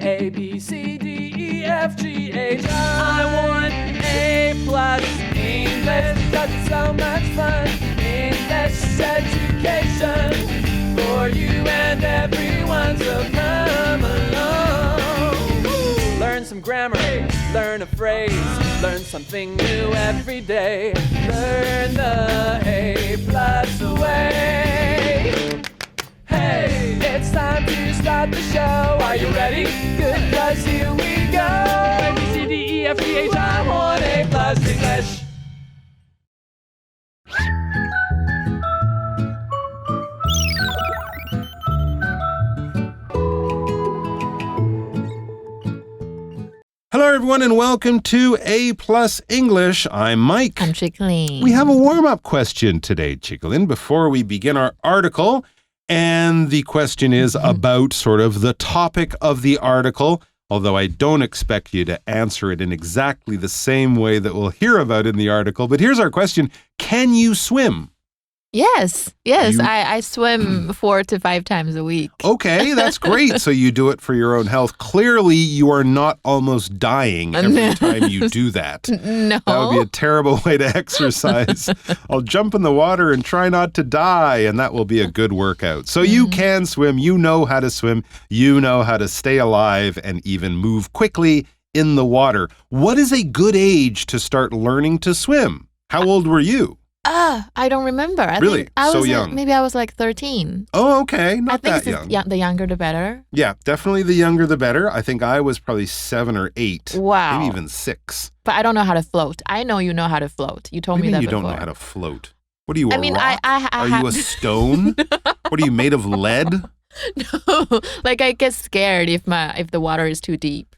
A, B, C, D, E, F, G, H, I want A+ English because it's so much fun. English education for you and everyone, so come along. Learn some grammar, learn a phrase, learn something new every day. Learn the A+ way. Hey, it's time to start the show. Are you ready? Good, 'cause here we go. A, B, C, D, E, F, G, H, I want A+ English. Hello, everyone, and welcome to A+ English. I'm Mike. I'm Chicklin. We have a warm-up question today, Chicklin, before we begin our article. And the question is about sort of the topic of the article, although I don't expect you to answer it in exactly the same way that we'll hear about in the article. But here's our question. Can you swim? Yes. I swim 4 to 5 times a week. Okay, that's great. So you do it for your own health. Clearly, you are not almost dying every time you do that. No. That would be a terrible way to exercise. I'll jump in the water and try not to die, and that will be a good workout. So you can swim. You know how to swim. You know how to stay alive and even move quickly in the water. What is a good age to start learning to swim? How old were you? I don't remember. I Really? think I So was young. Maybe I was like 13. Oh, okay. Not that I think young. the younger the better. Yeah, definitely the younger the better. I think I was probably 7 or 8. Wow. Maybe even 6. But I don't know how to float. I know you know how to float. You told What do me you mean that you before. don't know how to float? What are you, a I mean, rock? I Are you a stone? What are you, made of lead? No, like I get scared if the water is too deep.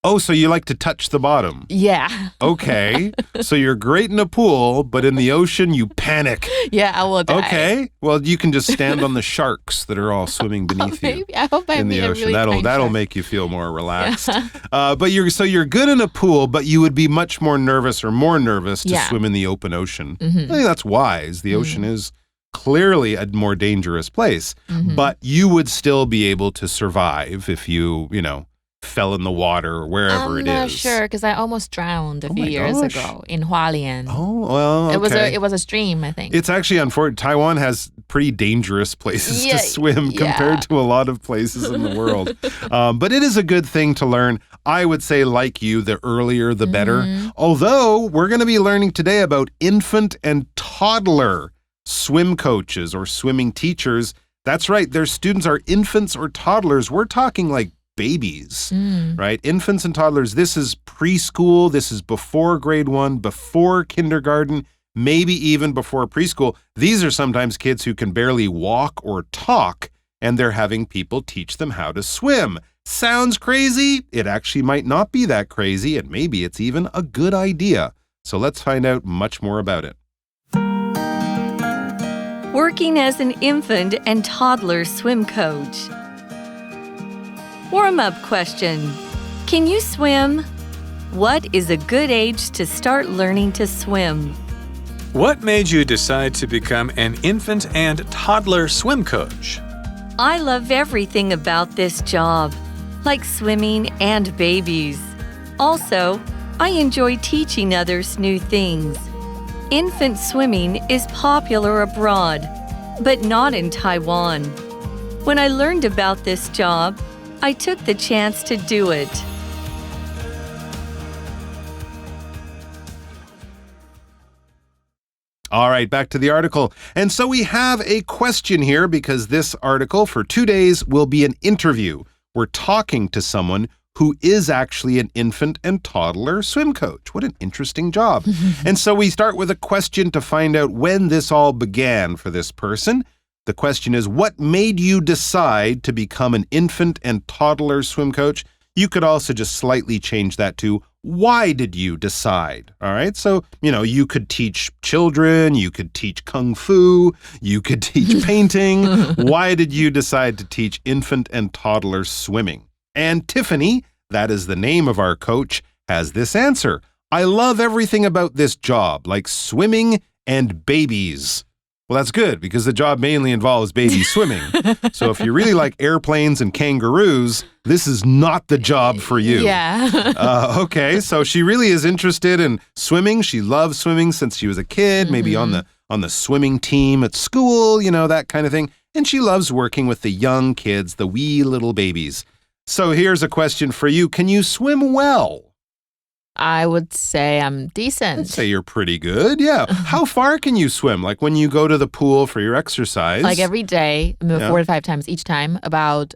Oh, so you like to touch the bottom. Yeah. Okay. So you're great in a pool, but in the ocean, you panic. Yeah, I will die. Okay. Well, you can just stand on the sharks that are all swimming beneath you. Maybe. I hope I In meet the a ocean. really kind That'll shark. make you feel more relaxed. But you're good in a pool, but you would be much more nervous to swim in the open ocean. I think that's wise. The ocean is clearly a more dangerous place, but you would still be able to survive if you fell in the water or wherever it is. I'm not sure because I almost drowned a few years ago in Hualien. Oh, well, okay. It was a stream, I think. It's actually unfortunate. Taiwan has pretty dangerous places to swim compared to a lot of places in the world. But it is a good thing to learn. I would say, like you, the earlier the better. Although we're going to be learning today about infant and toddler swim coaches or swimming teachers. That's right. Their students are infants or toddlers. We're talking like babies, right? Infants and toddlers. This is preschool. This is before grade 1, before kindergarten, maybe even before preschool. These are sometimes kids who can barely walk or talk, and they're having people teach them how to swim. Sounds crazy? It actually might not be that crazy, and maybe it's even a good idea. So let's find out much more about it. Working as an infant and toddler swim coach. Warm-up question. Can you swim? What is a good age to start learning to swim? What made you decide to become an infant and toddler swim coach? I love everything about this job, like swimming and babies. Also, I enjoy teaching others new things. Infant swimming is popular abroad, but not in Taiwan. When I learned about this job, I took the chance to do it. All right, back to the article. And so we have a question here because this article for 2 days will be an interview. We're talking to someone who is actually an infant and toddler swim coach. What an interesting job. And so we start with a question to find out when this all began for this person. The question is, what made you decide to become an infant and toddler swim coach? You could also just slightly change that to, why did you decide? All right. So, you could teach children, you could teach kung fu, you could teach painting. Why did you decide to teach infant and toddler swimming? And Tiffany, that is the name of our coach, has this answer. I love everything about this job, like swimming and babies. Well, that's good because the job mainly involves baby swimming. So if you really like airplanes and kangaroos, this is not the job for you. Yeah. Okay, so she really is interested in swimming. She loves swimming since she was a kid, maybe on the swimming team at school, that kind of thing. And she loves working with the young kids, the wee little babies. So here's a question for you. Can you swim well? I would say I'm decent. I'd say you're pretty good. Yeah. How far can you swim? Like when you go to the pool for your exercise? Like every day, 4 to 5 times each time, about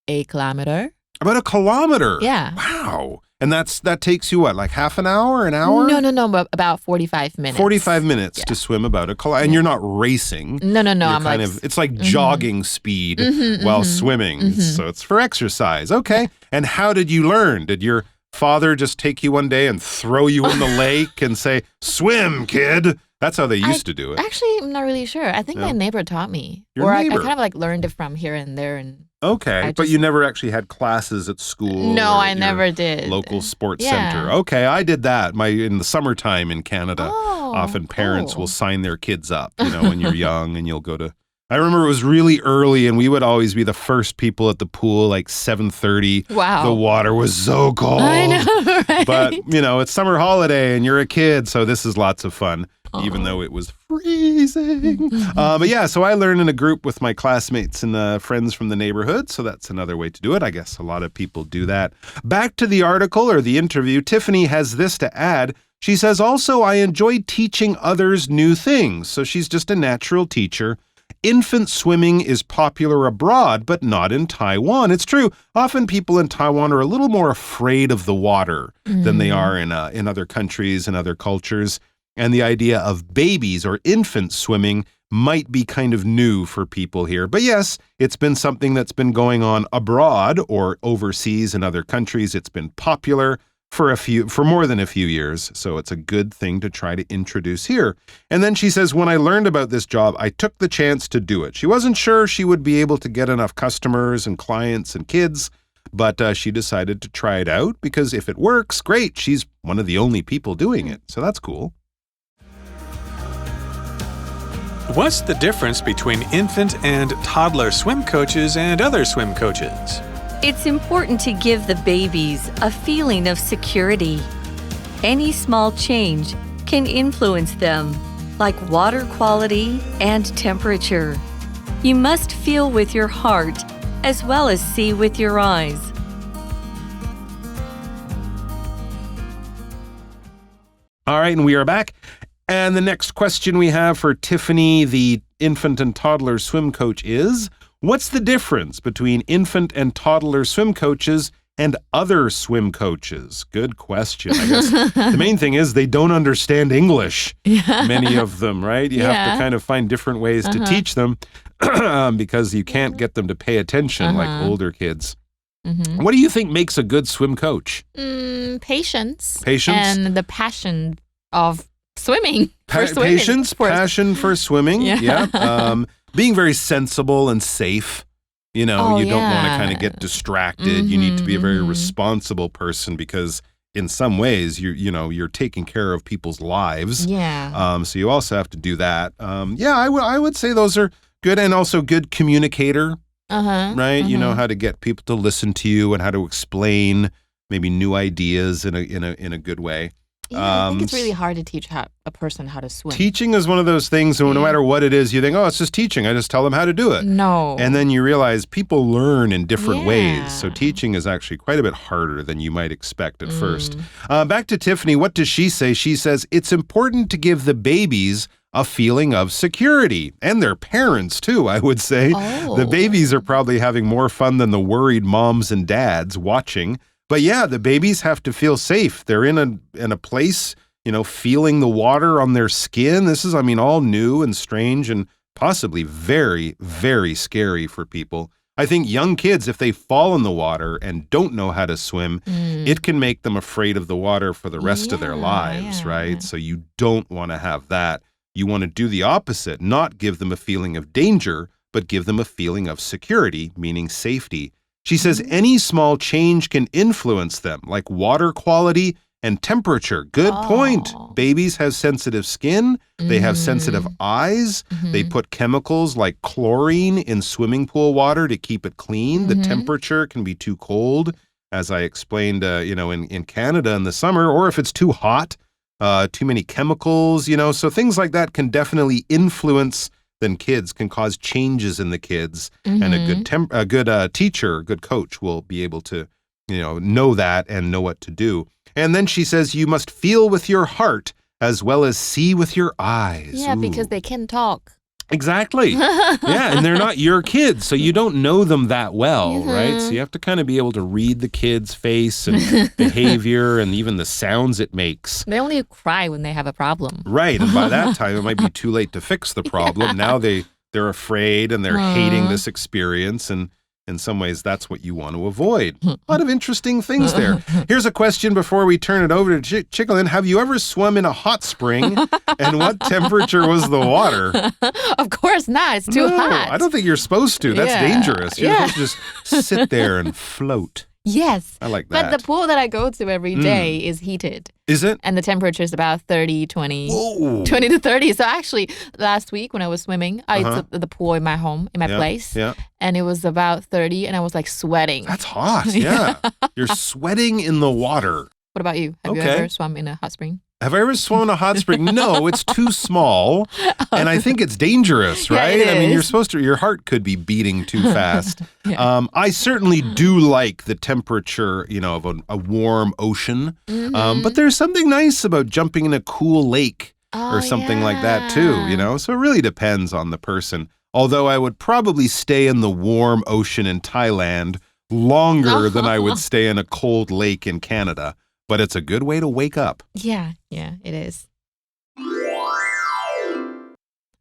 a kilometer. About a kilometer? Yeah. Wow. And that takes you what, like half an hour, an hour? No, but about 45 minutes. 45 minutes to swim about a kilometer. And you're not racing. No. It's like jogging speed while swimming. So it's for exercise. Okay. And how did you learn? Did your father just take you one day and throw you in the lake and say, swim, kid? That's how they used to do it. Actually, I'm not really sure. I think my neighbor taught me. Your neighbor? I kind of like learned it from here and there. Okay, but you never actually had classes at school? No, I never did. Local sports center. Okay, I did that in the summertime in Canada. Often parents will sign their kids up, when you're young and you'll go to... I remember it was really early and we would always be the first people at the pool, like 7:30. Wow. The water was so cold. I know, right? But, it's summer holiday and you're a kid, so this is lots of fun, even though it was freezing. But yeah, so I learned in a group with my classmates and friends from the neighborhood, so that's another way to do it. I guess a lot of people do that. Back to the article or the interview, Tiffany has this to add. She says, also, I enjoy teaching others new things. So she's just a natural teacher. Infant swimming is popular abroad, but not in Taiwan. It's true. Often people in Taiwan are a little more afraid of the water than they are in other countries and other cultures. And the idea of babies or infant swimming might be kind of new for people here. But yes, it's been something that's been going on abroad or overseas in other countries. It's been popular for more than a few years, so it's a good thing to try to introduce here. And then she says, when I learned about this job, I took the chance to do it. She wasn't sure she would be able to get enough customers and clients and kids, but she decided to try it out because if it works, great. She's one of the only people doing it, so that's cool. What's the difference between infant and toddler swim coaches and other swim coaches? It's important to give the babies a feeling of security. Any small change can influence them, like water quality and temperature. You must feel with your heart as well as see with your eyes. All right, and we are back. And the next question we have for Tiffany, the infant and toddler swim coach, is, what's the difference between infant and toddler swim coaches and other swim coaches? Good question. I guess the main thing is they don't understand English, many of them, right? You have to kind of find different ways to teach them because you can't get them to pay attention like older kids. What do you think makes a good swim coach? Patience. Patience? And the passion of swimming. Patience, passion for swimming. Being very sensible and safe. You don't want to kind of get distracted. You need to be a very responsible person because in some ways you're taking care of people's lives. So you also have to do that. I would say those are good, and also good communicator. Right? You know how to get people to listen to you and how to explain maybe new ideas in a good way. I think it's really hard to teach a person how to swim. Teaching is one of those things, and no matter what it is, you think, oh, it's just teaching. I just tell them how to do it. No. And then you realize people learn in different ways. So teaching is actually quite a bit harder than you might expect at first. Back to Tiffany. What does she say? She says, it's important to give the babies a feeling of security, and their parents too, I would say. The babies are probably having more fun than the worried moms and dads watching. But yeah, the babies have to feel safe. They're in a place, feeling the water on their skin. This is, all new and strange and possibly very, very scary for people. I think young kids, if they fall in the water and don't know how to swim, it can make them afraid of the water for the rest of their lives, right? So you don't want to have that. You want to do the opposite, not give them a feeling of danger, but give them a feeling of security, meaning safety. She says any small change can influence them, like water quality and temperature. Good point. Babies have sensitive skin. They have sensitive eyes. They put chemicals like chlorine in swimming pool water to keep it clean. The temperature can be too cold, as I explained, in Canada in the summer, or if it's too hot, too many chemicals, so things like that can definitely influence then kids, can cause changes in the kids. And a good teacher, a good coach will be able to, know that and know what to do. And then she says, you must feel with your heart as well as see with your eyes. Yeah, because they can talk. Exactly. Yeah, and they're not your kids, so you don't know them that well, right? So you have to kind of be able to read the kid's face and behavior and even the sounds it makes. They only cry when they have a problem. Right, and by that time, it might be too late to fix the problem. Now they're afraid and they're hating this experience, and in some ways, that's what you want to avoid. A lot of interesting things there. Here's a question before we turn it over to Chicklin. Have you ever swum in a hot spring? And what temperature was the water? Of course not. It's too hot. I don't think you're supposed to. That's dangerous. You're supposed to just sit there and float. Yes. I like that. But the pool that I go to every day is heated. Is it? And the temperature is about 20 to 30. So actually, last week when I was swimming, I took the pool in my home, in my place. Yeah. And it was about 30 and I was like sweating. That's hot. Yeah. You're sweating in the water. What about you? Have you ever swum in a hot spring? Have I ever swum in a hot spring? No, it's too small. And I think it's dangerous, right? Yeah, it I mean, is. your heart could be beating too fast. I certainly do like the temperature, of a warm ocean. But there's something nice about jumping in a cool lake or something like that too, So it really depends on the person. Although I would probably stay in the warm ocean in Thailand longer than I would stay in a cold lake in Canada. But it's a good way to wake up. Yeah, it is.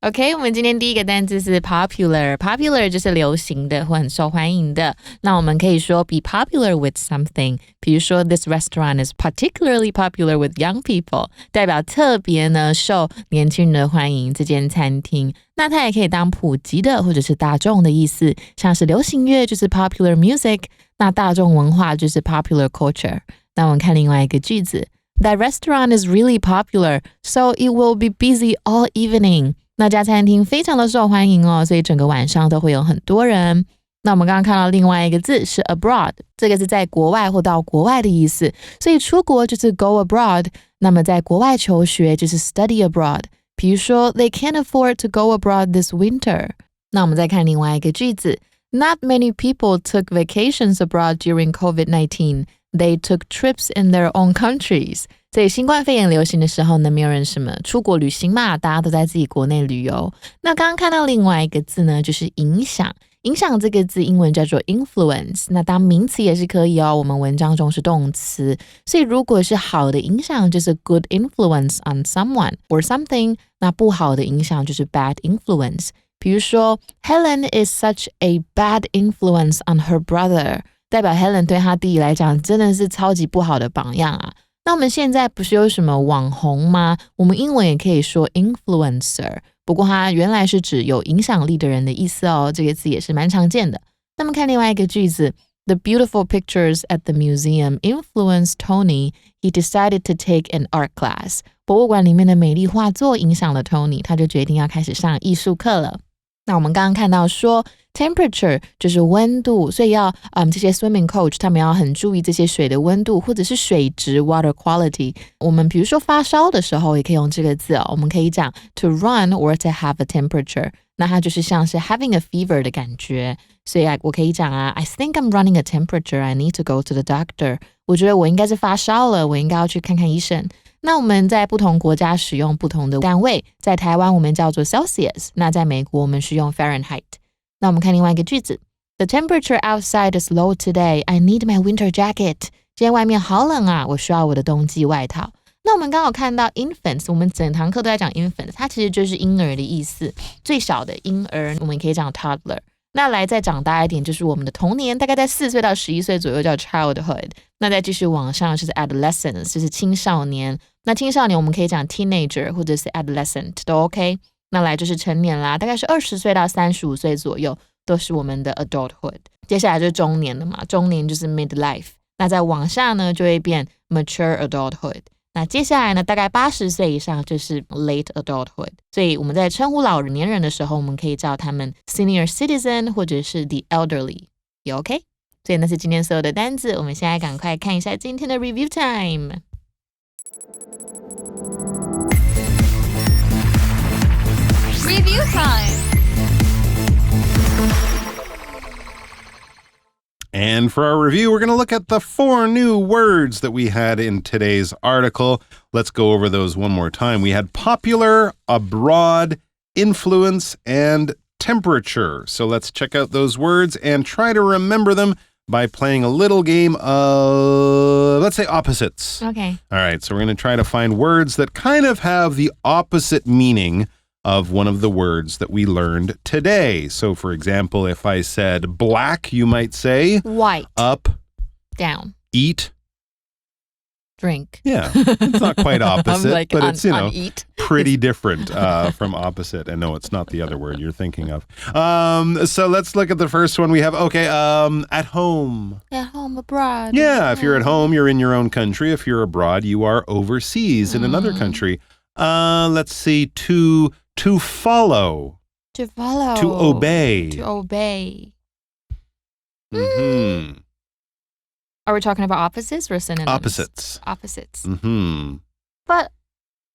OK, 我们今天第一个单字是 popular 就是流行的或很受欢迎的。那我们可以说 be popular with something， 比如说 this restaurant is particularly popular with young people， 代表特别呢受年轻人的欢迎这间餐厅。那它也可以当普及的或者是大众的意思，像是流行乐就是 popular music， 那大众文化就是 popular culture。那我们看另外一个句子 That restaurant is really popular, so it will be busy all evening. 那家餐厅非常的受欢迎哦，所以整个晚上都会有很多人。那我们刚刚看到另外一个字是 abroad， 这个是在国外或到国外的意思，所以出国就是 go abroad， 那么在国外求学就是 study abroad。比如说 They can't afford to go abroad this winter。那我们再看另外一个句子 Not many people took vacations abroad during COVID-19.They took trips in their own countries. 所以新冠肺炎流行的时候呢，没有人什么出国旅行嘛，大家都在自己国内旅游。那刚刚看到另外一个字呢，就是影响。影响这个字英文叫做 influence， 那当名词也是可以哦，我们文章中是动词。所以如果是好的影响，就是 good influence on someone or something， 那不好的影响就是 bad influence。比如说 Helen is such a bad influence on her brother，代表 Helen 对她弟弟来讲真的是超级不好的榜样啊。那我们现在不是有什么网红吗？我们英文也可以说 influencer， 不过它原来是指有影响力的人的意思哦，这个字也是蛮常见的。那么看另外一个句子 The beautiful pictures at the museum influenced Tony. He decided to take an art class. 博物馆里面的美丽画作影响了 Tony， 他就决定要开始上艺术课了。那我们刚刚看到说 temperature 就是温度，所以要这些 swimming coach 他们要很注意这些水的温度或者是水质 water quality。 我们比如说发烧的时候也可以用这个字哦，我们可以讲 to run or to have a temperature， 那它就是像是 having a fever 的感觉。所以我可以讲I think I'm running a temperature. I need to go to the doctor. 我觉得我应该是发烧了，我应该要去看看医生。那我们在不同国家使用不同的单位，在台湾我们叫做 Celsius， 那在美国我们是用 Fahrenheit。 那我们看另外一个句子 The temperature outside is low today. I need my winter jacket. 今天外面好冷啊，我需要我的冬季外套。那我们刚好看到 infants， 我们整堂课都在讲 infants， 它其实就是婴儿的意思，最小的婴儿我们可以讲 toddler。那来再长大一点就是我们的童年，大概在4岁到11岁左右叫 childhood， 那再继续往上就是 adolescence， 就是青少年。那青少年我们可以讲 teenager 或者是 adolescent 都 OK。 那来就是成年啦，大概是20岁到35岁左右都是我们的 adulthood。 接下来就是中年了嘛，中年就是 midlife，那再往下呢就会变 mature adulthood。那接下来呢，大概80岁以上就是 late adulthood。所以我们在称呼老年人的时候，我们可以叫他们 senior citizen 或者是 the elderly， 也 OK。所以那是今天所有的单字，我们现在赶快看一下今天的 review time。Review time. And for our review, we're going to look at the 4 new words that we had in today's article. Let's go over those one more time. We had popular, abroad, influence, and temperature. So let's check out those words and try to remember them by playing a little game of, let's say, opposites. Okay. All right, so we're going to try to find words that kind of have the opposite meaning of one of the words that we learned today. So, for example, if I said black, you might say white, up, down, eat, drink. Yeah, it's not quite opposite, like but it's, eat. pretty different from opposite. And no, it's not the other word you're thinking of. So let's look at the first one we have. Okay, at home. At home, abroad. Yeah, if you're at home, you're in your own country. If you're abroad, you are overseas in another country. Let's see, to follow. To follow. To obey. To obey. Mm-hmm. Are we talking about opposites or synonyms? Opposites. Opposites. Mm-hmm. But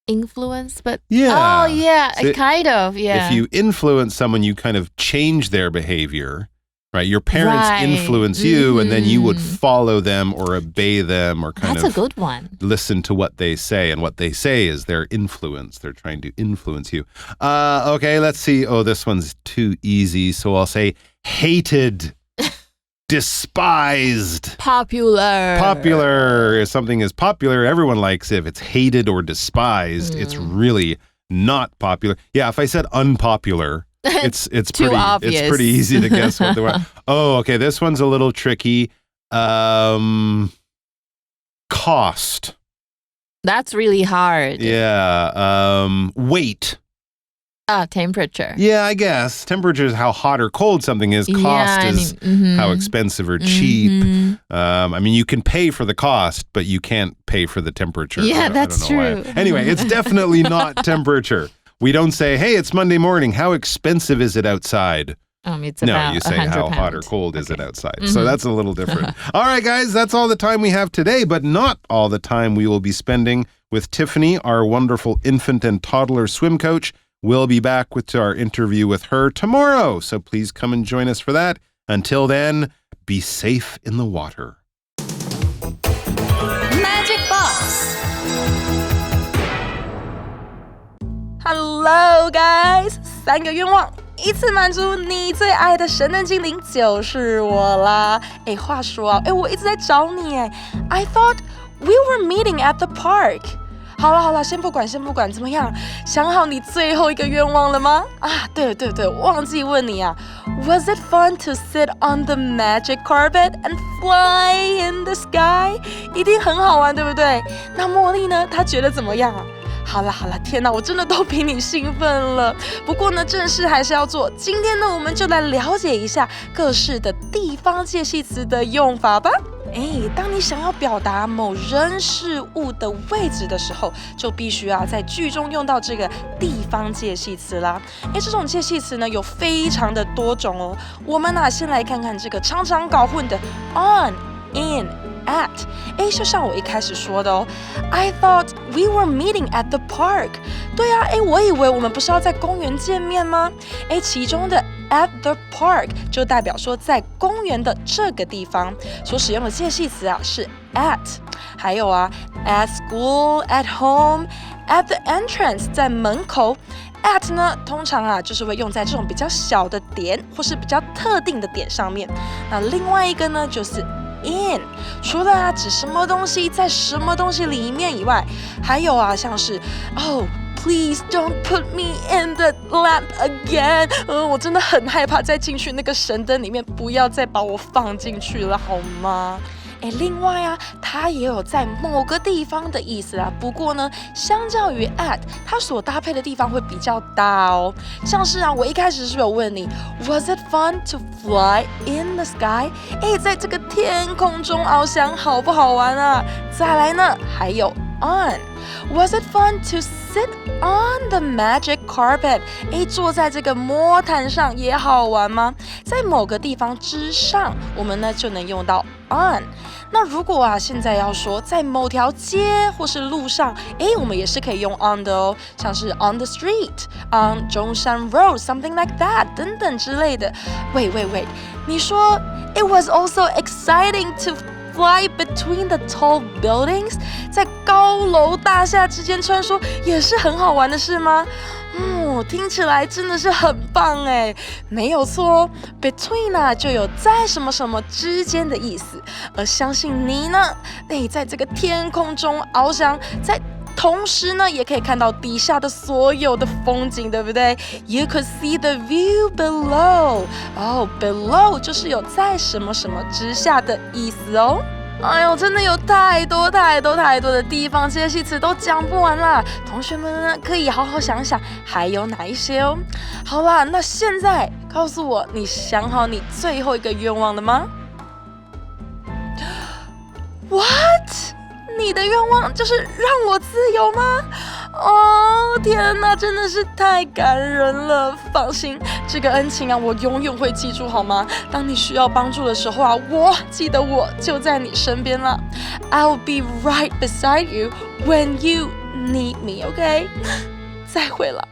influence, but yeah. Oh yeah, So kind of, yeah. If you influence someone, you kind of change their behavior, right? Your parents influence you, and then you would follow them or obey them or kind That's of a good one. listen to what they say. And what they say is their influence. They're trying to influence you. Okay, let's see. Oh, this one's too easy. So I'll say hated. Despised. Popular. Popular. If something is popular, everyone likes it. If it's hated or despised, it's really not popular. Yeah, if I said unpopular, it's Too obvious. It's pretty easy to guess what they want. Oh, okay. This one's a little tricky. Cost. That's really hard. Yeah. Weight. Temperature. Yeah, I guess. Temperature is how hot or cold something is. Cost is how expensive or cheap. I mean, you can pay for the cost, but you can't pay for the temperature. Yeah, that's I don't know true. Why. Anyway, it's definitely not temperature. We don't say, hey, it's Monday morning. How expensive is it outside? It's about you say how hot or £100. cold is it outside. So that's a little different. All right, guys, that's all the time we have today, but not all the time we will be spending with Tiffany, our wonderful infant and toddler swim coach. We'll be back with our interview with her tomorrow, so please come and join us for that. Until then, be safe in the water. Magic Box. Hello, guys! 3个愿望，一次满足你最爱的神灯精灵就是我啦！话说啊，我一直在找你I thought we were meeting at the park. 好了，先不管，怎么样？想好你最后一个愿望了吗？对，忘记问你啊。Was it fun to sit on the magic carpet and fly in the sky？ 一定很好玩，对不对？那茉莉呢？她觉得怎么样啊？好了，天哪，我真的都比你兴奋了。不过呢，正事还是要做。今天呢，我们就来了解一下各式的地方介系词的用法吧。当你想要表达某人事物的位置的时候，就必须在句中用到这个地方介系词啦。这种介系词呢有非常的多种哦。我们先来看看这个常常搞混的 on、in、at。就像我一开始说的哦 ，I thought we were meeting at the park。对啊，我以为我们不是要在公园见面吗？其中的at the park 就代表说在公园的这个地方，所使用的介系词是 at， 还有at school, at home, at the entrance 在门口。at 呢，通常就是会用在这种比较小的点或是比较特定的点上面。那另外一个呢，就是 in， 除了指什么东西在什么东西里面以外，还有像是Please don't put me in the lamp again。我真的很害怕再进去那个神灯里面，不要再把我放进去了，好吗？另外啊，它也有在某个地方的意思啊。不过呢，相较于 at， 它所搭配的地方会比较大哦。像是啊，我一开始是有问你 ，Was it fun to fly in the sky？ 在这个天空中翱翔好不好玩啊？再来呢，还有 on。Was it fun to sit on the magic carpet？ 坐在这个魔毯上也好玩吗？在某个地方之上，我们呢就能用到 on。那如果啊，现在要说在某条街或是路上，我们也是可以用 on 的哦，像是 on the street、on 中山 road、something like that 等等之类的。Wait， 你说 it was also exciting to fly between the tall buildings， 在高楼大厦之间穿梭也是很好玩的事吗？听起来真的是很棒哎，没有错哦。Between 啊就有在什么什么之间的意思，而相信你呢，在这个天空中翱翔，在同时呢，也可以看到底下的所有的风景，对不对 ？You could see the view below。below 就是有在什么什么之下的意思哦。真的有太多的地方，这些系词都讲不完啦。同学们呢，可以好好想想还有哪一些哦。好啦，那现在告诉我，你想好你最后一个愿望了吗 ？What？ 你的愿望就是让我自由吗？天哪，真的是太感人了！放心，这个恩情啊，我永远会记住，好吗？当你需要帮助的时候啊，我记得我就在你身边了。I'll be right beside you when you need me, OK？ 再会了。